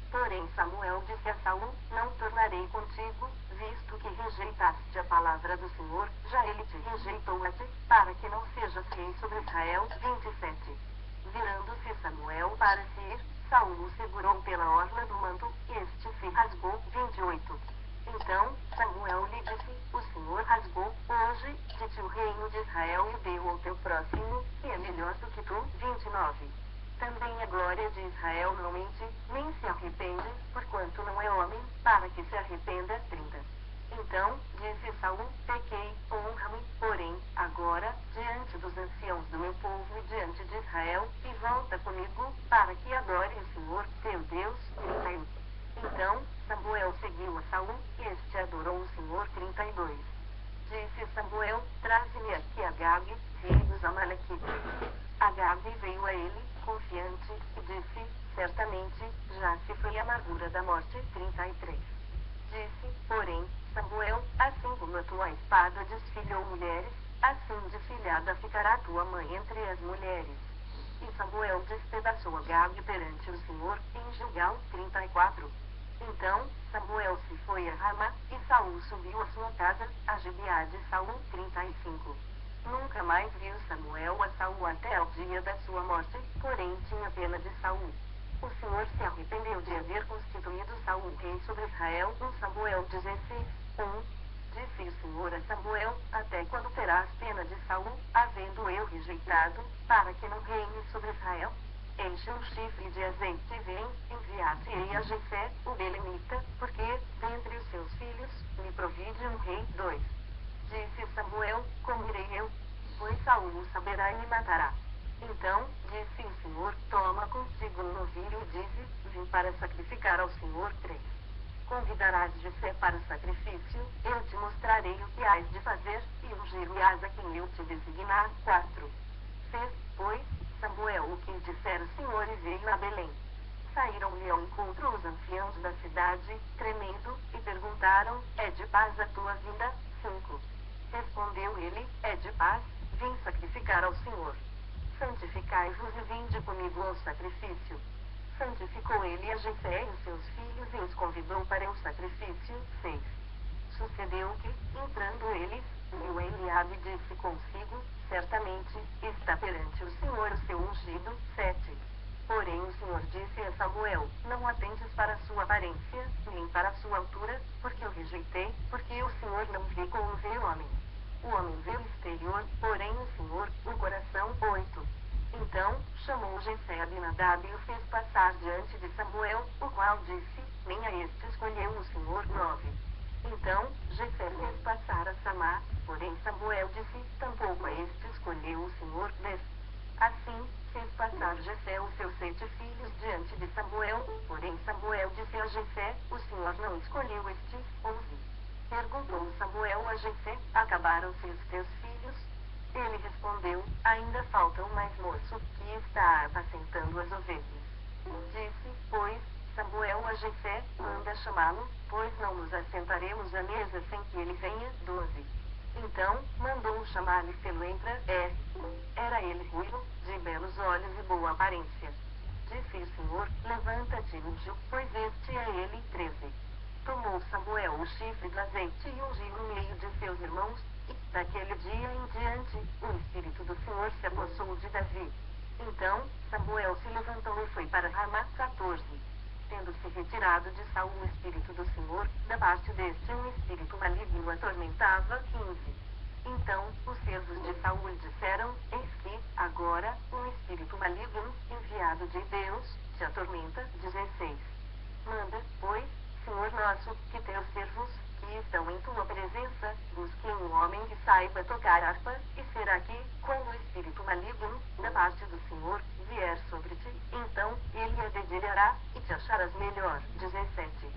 Porém Samuel disse a Saul, não tornarei contigo, visto que rejeitaste a palavra do Senhor, já ele te rejeitou a ti, para que não sejas rei sobre Israel. 27. Virando-se Samuel para se ir, Saul o segurou pela orla do manto, e este se rasgou. 28. Então, Samuel lhe disse, o Senhor rasgou, hoje, de ti o reino de Israel e deu ao teu próximo, que é melhor do que tu. 29. Também a glória de Israel não mente, nem se arrepende, porquanto não é homem, para que se arrependa. 30. Então, disse Saul, pequei, honra-me, porém, agora, diante dos anciãos do meu povo e diante de Israel, e volta comigo, para que adore o Senhor, teu Deus. 31. Então, Samuel seguiu a Saul, e este adorou o Senhor. 32. Disse Samuel, traze-me aqui Agag, rei dos amalequitas. Agag veio a ele, confiante, e disse, certamente, já se foi a amargura da morte. 33. Disse, porém, Samuel, assim como a tua espada desfilhou mulheres, assim desfilhada ficará tua mãe entre as mulheres. E Samuel despedaçou Agag perante o Senhor, em Gilgal. 34. Então, Samuel se foi a Ramá, e Saul subiu à sua casa, a Gibeá de Saul. 35. Nunca mais viu Samuel a Saul até ao dia da sua morte, porém tinha pena de Saul. O Senhor se arrependeu de haver constituído Saul rei sobre Israel. 1 Samuel 16, 1. Disse o Senhor a Samuel, até quando terás pena de Saul, havendo eu rejeitado, para que não reine sobre Israel? Enche um chifre de azeite e vem, enviar-te-ei a Jessé, o belemita, porque, dentre os seus filhos, me provide um rei. 2. Disse Samuel, como irei eu? Pois Saul o saberá e me matará. Então, disse o Senhor, toma contigo um novilho e dize, vim para sacrificar ao Senhor. 3. Convidarás Jessé para o sacrifício, eu te mostrarei o que hás de fazer, e ungir-me-ás a quem eu te designar. 4. Fez, pois, Samuel o que dissera o Senhor e veio a Belém. Saíram-lhe ao encontro os anciãos da cidade, tremendo, e perguntaram, é de paz a tua vinda? 5. Respondeu ele, é de paz, vim sacrificar ao Senhor. Santificai-vos e vinde comigo ao sacrifício. Santificou ele a Jessé e os seus filhos e os convidou para o sacrifício. 6. Sucedeu que, entrando eles, viu Eliabe e disse consigo, certamente, está perante o Senhor o seu ungido. 7. Porém o Senhor disse a Samuel, não atentes para a sua aparência, nem para a sua altura, porque o rejeitei, porque o Senhor não vê como vê o homem. O homem vê o exterior, porém o Senhor, o coração. 8. Então, chamou Jessé a Abinadab e o fez passar diante de Samuel, o qual disse, nem a este escolheu o Senhor. 9. Então, Jessé fez passar a Samá, porém Samuel disse, tampouco a este escolheu o Senhor. 10. Assim, fez passar Jessé os seus 7 filhos diante de Samuel, porém Samuel disse a Jessé, o Senhor não escolheu estes 11. Perguntou Samuel a Jessé, acabaram-se os teus filhos? Ele respondeu, ainda falta um mais moço, que está apacentando as ovelhas. Disse, pois, Samuel a Jessé, manda chamá-lo, pois não nos assentaremos à mesa sem que ele venha. 12. Então, mandou chamar-lhe pelo Era ele ruivo, de belos olhos e boa aparência. Disse o Senhor, levanta-te e unge-o, pois este é ele. 13. Tomou Samuel o chifre do azeite e ungiu no meio de seus irmãos, e, daquele dia em diante, o Espírito do Senhor se apossou de Davi. Então, Samuel se levantou e foi para Ramá. 14. Tendo-se retirado de Saul o Espírito do Senhor, da parte deste um espírito maligno o atormentava. 15. Então, os servos de Saul disseram, eis que, agora, um espírito maligno, enviado de Deus, te atormenta. 16. Manda, pois, Senhor nosso, que teus servos, que estão em tua presença, busquem um homem que saiba tocar harpa, e será que, quando o espírito maligno, da parte do Senhor, vier sobre ti, então, ele a dedilhará, e te acharás melhor. 17.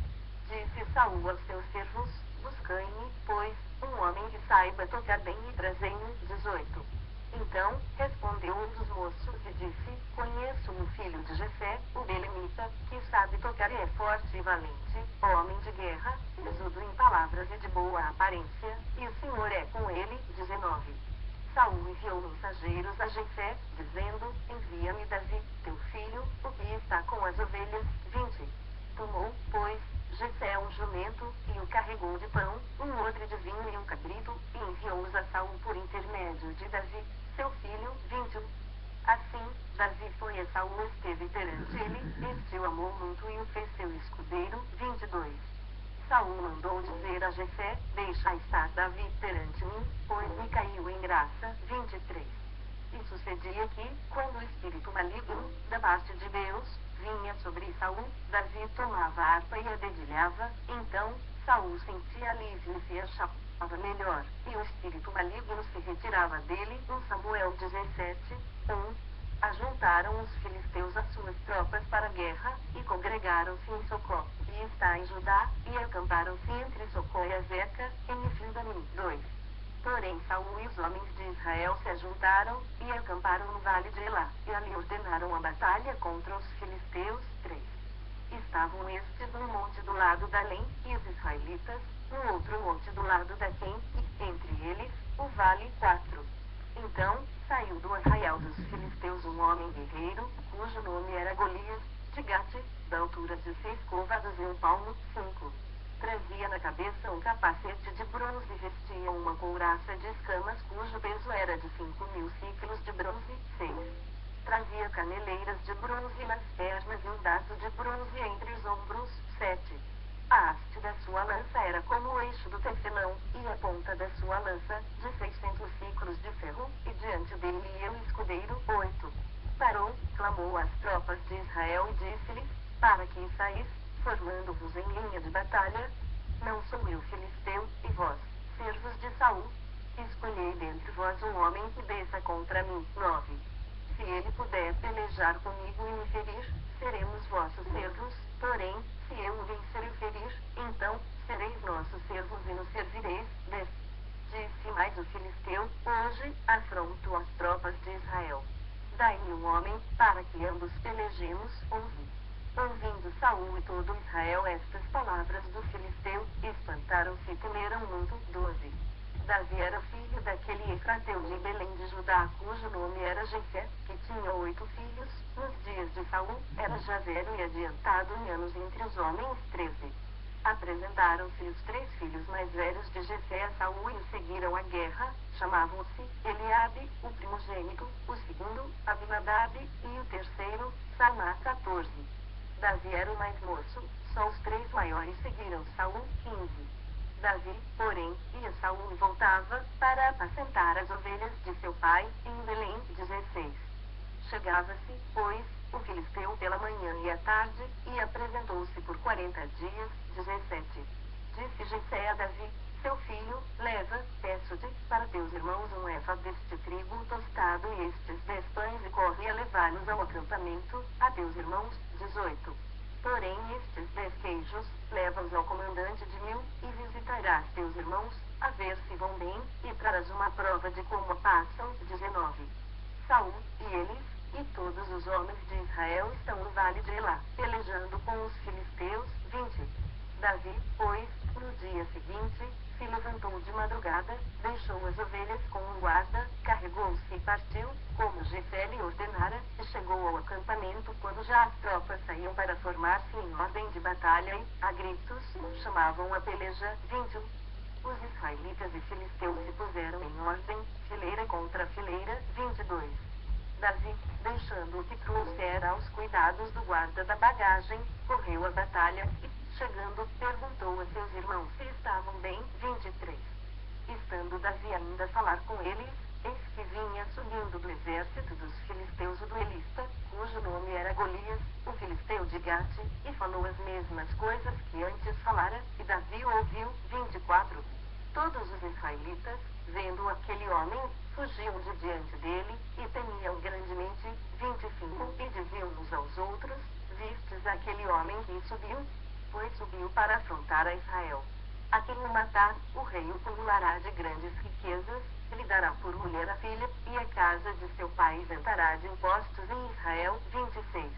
Disse Saul aos seus servos, buscai-me, pois, um homem que saiba tocar bem e trazei-me. 18. Então, respondeu um dos moços e disse, conheço um filho de Jessé, o belemita, que sabe tocar e é forte e valente, homem de guerra, sisudo em palavras e de boa aparência, e o Senhor é com ele. 19. Saul enviou mensageiros a Jessé, dizendo, envia-me Davi, teu filho, o que está com as ovelhas. 20. Tomou, pois, Jessé um jumento, e o carregou de pão, um odre de vinho e um cabrito, e enviou-os a Saul por intermédio de Davi, seu filho. 21. Assim, Davi foi a Saul e esteve perante ele, este o amou muito e o fez seu escudeiro. 22. Saul mandou dizer a Jessé, deixa estar Davi perante mim, pois me caiu em graça. 23. E sucedia que, quando o espírito maligno, da parte de Deus, vinha sobre Saul, Davi tomava a harpa e a dedilhava, então, Saul sentia alívio e se achava melhor, e o espírito maligno se retirava dele. 1 Samuel 17, 1. Ajuntaram os filisteus as suas tropas para a guerra, e congregaram-se em Socó, e está em Judá, e acamparam-se entre Socó e Azeca, em Efildanim. 2. Porém Saul e os homens de Israel se ajuntaram, e acamparam no vale de Elá, e ali ordenaram a batalha contra os filisteus. 3. Estavam estes num monte do lado da Além, e os israelitas, no outro monte do lado da Quem, e, entre eles, o vale. 4. Então, saiu do arraial dos filisteus um homem guerreiro, cujo nome era Golias, de Gate, da altura de 6 côvados e 1 palmo. 5. Trazia na cabeça um capacete de bronze e vestia uma couraça de escamas cujo peso era de 5.000 ciclos de bronze. 6. Trazia caneleiras de bronze nas pernas e um dardo de bronze entre os ombros. 7. A haste da sua lança era como o eixo do tecelão, e a ponta da sua lança, de 600 ciclos de ferro, e diante dele ia o escudeiro. 8. Parou, clamou às tropas de Israel e disse-lhes, para que saís, formando-vos em linha de batalha? Não sou eu filisteu, e vós, servos de Saul? Escolhei dentre vós um homem que desça contra mim. 9. Se ele puder pelejar comigo e me ferir, seremos vossos servos, porém, se eu o vencer e ferir, então, sereis nossos servos e nos servireis. 10. Disse mais o filisteu, hoje, afronto as tropas de Israel. Dai-me um homem, para que ambos pelejemos. 11. Ouvindo Saul e todo Israel estas palavras do filisteu, espantaram-se e temeram muito. 12. Davi era filho daquele Efrateu de Belém de Judá, cujo nome era Jessé, que tinha 8 filhos. Nos dias de Saul, era já velho e adiantado em anos entre os homens. 13. Apresentaram-se os 3 filhos mais velhos de Jessé a Saul e o seguiram à guerra. Chamavam-se Eliabe, o primogênito, o segundo, Abinadab, e o terceiro, Samá. 14. Davi era o mais moço, só os 3 maiores seguiram Saul. 15. Davi, porém, ia Saul e voltava, para apacentar as ovelhas de seu pai, em Belém. 16. Chegava-se, pois, o filisteu pela manhã e à tarde, e apresentou-se por 40 dias. 17. Disse Jessé a Davi, seu filho, leva, peço-te, para teus irmãos um éfa deste trigo tostado e estes 10 pães e mantimento a teus irmãos. 18. Porém estes 10 queijos, leva-os ao comandante de 1000, e visitarás teus irmãos, a ver se vão bem, e trarás uma prova de como passam. 19. Saul, e eles, e todos os homens de Israel estão no vale de Elá, pelejando com os filisteus. 20. Davi, pois, no dia seguinte, se levantou de madrugada, deixou as ovelhas com um guarda, carregou-se e partiu, como Jessé lhe ordenara, e chegou ao acampamento quando já as tropas saíam para formar-se em ordem de batalha e, a gritos, chamavam a peleja. 21. Os israelitas e filisteus se puseram em ordem, fileira contra fileira. 22. Davi, deixando o que trouxera aos cuidados do guarda da bagagem, correu à batalha, e, chegando, perguntou a seus irmãos se estavam bem. 23. Estando Davi ainda a falar com eles, eis que vinha subindo do exército dos filisteus o duelista, cujo nome era Golias, o filisteu de Gate, e falou as mesmas coisas que antes falara, e Davi o ouviu. 24. Todos os israelitas, vendo aquele homem, fugiam de diante dele, e temiam grandemente. 25. E diziam uns aos outros: vistes aquele homem que subiu? Pois subiu para afrontar a Israel. A quem o matar, o rei o cumulará de grandes riquezas, lhe dará por mulher a filha, e a casa de seu pai isentará de impostos em Israel. 26.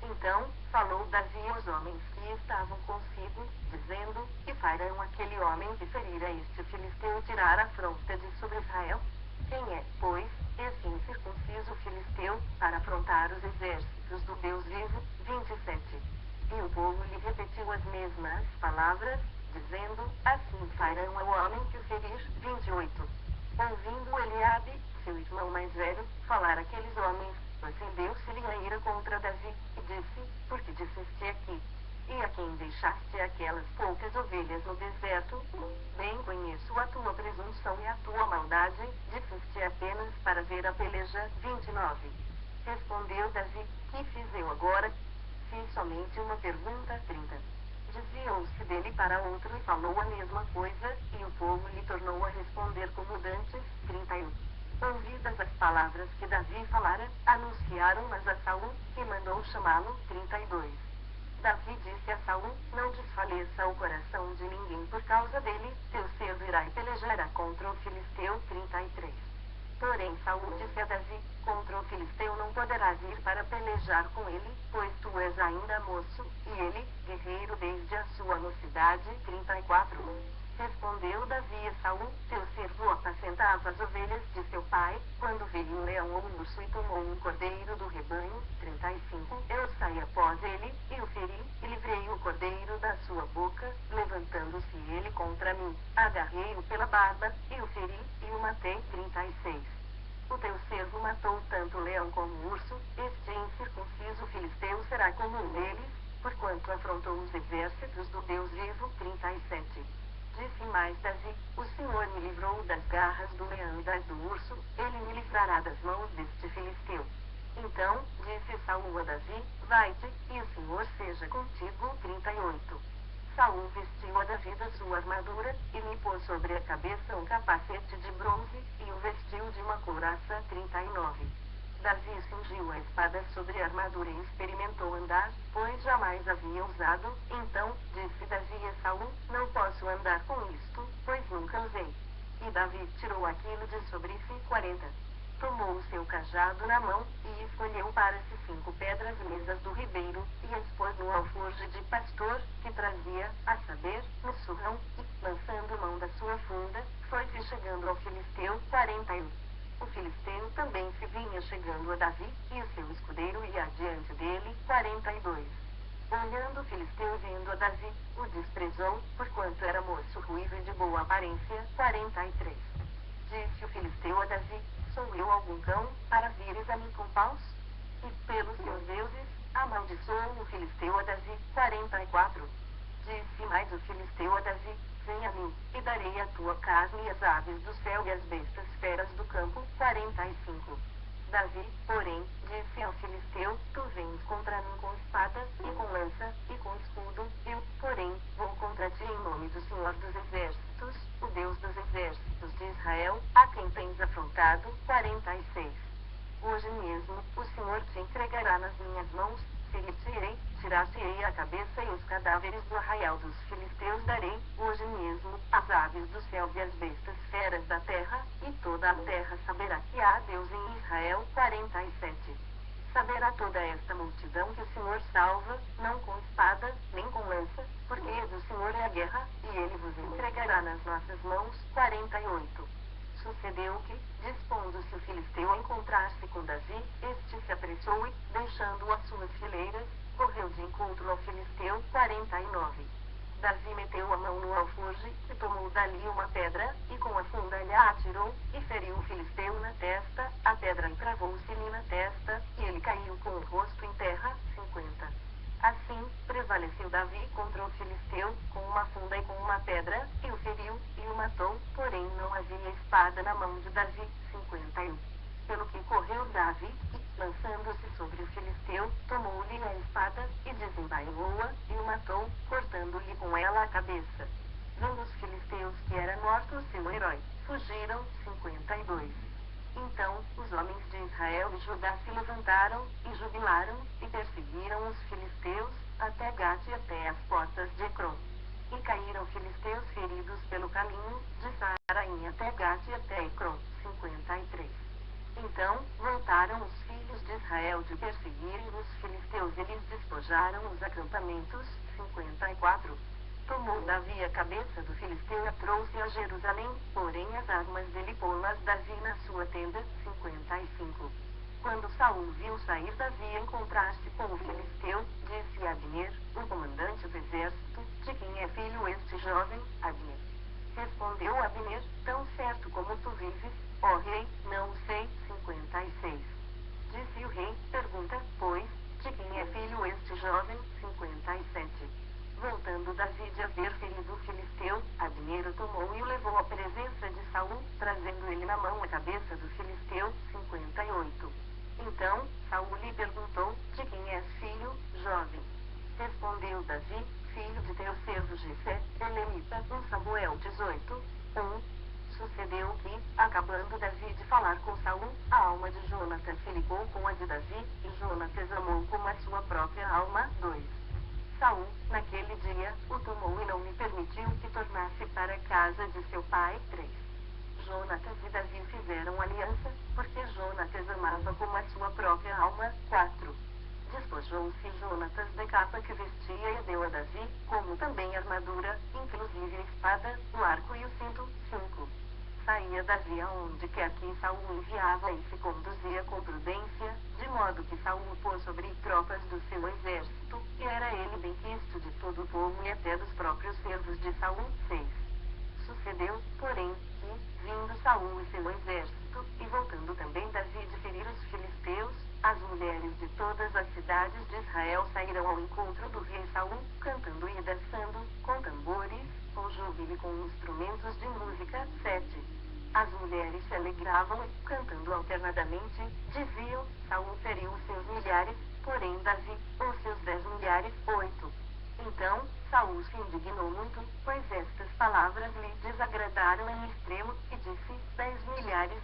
Então, falou Davi aos homens que estavam consigo, dizendo: que farão aquele homem que ferira este filisteu tirar a afronta de sobre Israel? Quem é, pois, esse incircunciso filisteu, para afrontar os exércitos do Deus vivo? 27. E o povo lhe repetiu as mesmas palavras, dizendo: assim farão ao homem que o ferir. 28. Ouvindo Eliabe, seu irmão mais velho, falar aqueles homens, acendeu-se-lhe a ira contra Davi, e disse: por que disseste aqui? E a quem deixaste aquelas poucas ovelhas no deserto? Bem conheço a tua presunção e a tua maldade, disseste apenas para ver a peleja. 29. Respondeu Davi: que fiz eu agora? Fiz somente uma pergunta. 30. Desviou-se dele para outro e falou a mesma coisa, e o povo lhe tornou a responder como dantes. 31. Ouvidas as palavras que Davi falara, anunciaram-nas a Saul, e mandou chamá-lo. 32. Davi disse a Saul: não desfaleça o coração de ninguém por causa dele, teu servo irá e pelejará contra o filisteu. 33. Porém Saul disse a Davi: contra o filisteu não poderás ir para pelejar com ele, pois tu és ainda moço, e ele, guerreiro desde a sua mocidade. 34. Respondeu Davi a Saul: teu servo apacentava as ovelhas de seu pai, quando veio um leão ou um urso e tomou um cordeiro do rebanho. 35. Eu saí após ele, e o feri, e livrei o cordeiro da sua boca, levantando-se ele contra mim, agarrei-o pela barba, e o feri, e o matei. 36. O teu servo matou tanto o leão como o urso, este incircunciso filisteu será como um deles, porquanto afrontou os exércitos do Deus vivo. 37. Disse mais Davi: o Senhor me livrou das garras do leão e das do urso, ele me livrará das mãos deste filisteu. Então, disse Saul a Davi: vai-te, e o Senhor seja contigo. 38. Saul vestiu a Davi da sua armadura, e lhe pôs sobre a cabeça um capacete de bronze, e o vestiu de uma couraça. 39. Davi cingiu a espada sobre a armadura e experimentou andar, pois jamais havia usado. Então, disse Davi a Saul: não posso andar com isto, pois nunca usei. E Davi tirou aquilo de sobre si. 40. Tomou o seu cajado na mão, e escolheu para si 5 pedras lisas do ribeiro, e as pôs no alforje de pastor, que trazia, a saber, no surrão, e, lançando mão da sua funda, foi-se chegando ao filisteu. 41. O filisteu também se vinha chegando a Davi, e o seu escudeiro ia adiante dele. 42. Olhando o filisteu vendo a Davi, o desprezou, porquanto era moço ruivo e de boa aparência. 43. Disse o filisteu a Davi: sou eu algum cão, para vires a mim com paus? E pelos seus deuses, amaldiçoou o filisteu a Davi. 44. Disse mais o filisteu a Davi: vem a mim, e darei a tua carne e as aves do céu e as bestas feras do campo. 45. Davi, porém, disse ao filisteu: tu vens contra mim com espada, e com lança, e com escudo, eu, porém, vou contra ti em nome do Senhor dos Exércitos, o Deus dos Exércitos de Israel, a quem tens afrontado. 46. Hoje mesmo, o Senhor te entregará nas e os cadáveres do arraial dos filisteus darei, hoje mesmo, às aves do céu e às bestas feras da terra, e toda a terra saberá que há Deus em Israel. 47. Saberá toda esta multidão que o Senhor salva, não com espada, nem com lança, porque do Senhor é a guerra, e ele vos entregará nas nossas mãos. 48. Sucedeu que, dispondo-se o filisteu a encontrar-se com Davi, este se apressou e, deixando as suas fileiras, correu de encontro ao filisteu. 49. Davi meteu a mão no alforje, e tomou dali uma pedra, e com a funda lhe a atirou, e feriu o filisteu na testa, a pedra encravou-se-lhe na testa, e ele caiu com o rosto em terra. 50. Assim, prevaleceu Davi contra o filisteu, com uma funda e com uma pedra, e o feriu, e o matou, porém não havia espada na mão de Davi. 51. Pelo que correu Davi, e, lançando-se sobre o filisteu, tomou-lhe a espada, e desembainhou-a, e o matou, cortando-lhe com ela a cabeça. Vendo os filisteus que era morto o seu herói, fugiram. 52. Então, os homens de Israel e Judá se levantaram, e jubilaram, e perseguiram os filisteus, até Gate e até as portas de Ecrom. E caíram filisteus feridos pelo caminho, de Saaraim até Gate e até Ecrom. 53. Então, voltaram os filhos de Israel de perseguirem os filisteus e lhes despojaram os acampamentos. 54. Tomou Davi a cabeça do filisteu e a trouxe a Jerusalém, porém as armas dele pô-las Davi na sua tenda. 55. Quando Saul viu sair Davi a encontrar-se com o filisteu, disse a Abner, o comandante do exército, de quem é filho este jovem? Abner. Respondeu Abner, tão certo como tu vives, ó rei, não sei. 56. Disse o rei, pergunta, pois, de quem é filho este jovem? 57. Voltando Davi de haver ferido o filisteu, Abner o tomou e o levou à presença de Saul, trazendo ele na mão a cabeça do filisteu. 58. Então, Saul lhe perguntou, de quem és filho, jovem? Respondeu Davi, filho de teu servo Jessé, Elenita. 1 Samuel 18. 1. Sucedeu que, acabando Davi de falar com Saul, a alma de Jonatas se ligou com a de Davi, e Jonatas amou como a sua própria alma. 2. Saul, naquele dia, o tomou e não lhe permitiu que tornasse para a casa de seu pai. 3. Jonatas e Davi fizeram aliança, porque Jonatas amava como a sua própria alma. 4. Despojou-se Jonatas da capa que vestia e a deu a Davi, como também a armadura, inclusive a espada, o arco e o cinto. 5. Saía Davi aonde quer que Saul enviava e se conduzia com prudência, de modo que Saul pôs sobre tropas do seu exército, e era ele benquisto de todo o povo e até dos próprios servos de Saul. 6. Sucedeu, porém, que, vindo Saul e seu exército, e voltando também Davi de ferir os filisteus, as mulheres de todas as cidades de Israel saíram ao encontro do rei Saul, cantando e dançando, com tambores, com júbilo e com instrumentos de música. 7. As mulheres se alegravam e, cantando alternadamente, diziam, Saul feriu os seus milhares, porém Davi, os seus 10 milhares. 8. Então, Saul se indignou muito, pois estas palavras lhe desagradaram em extremo, e disse, 10 milhares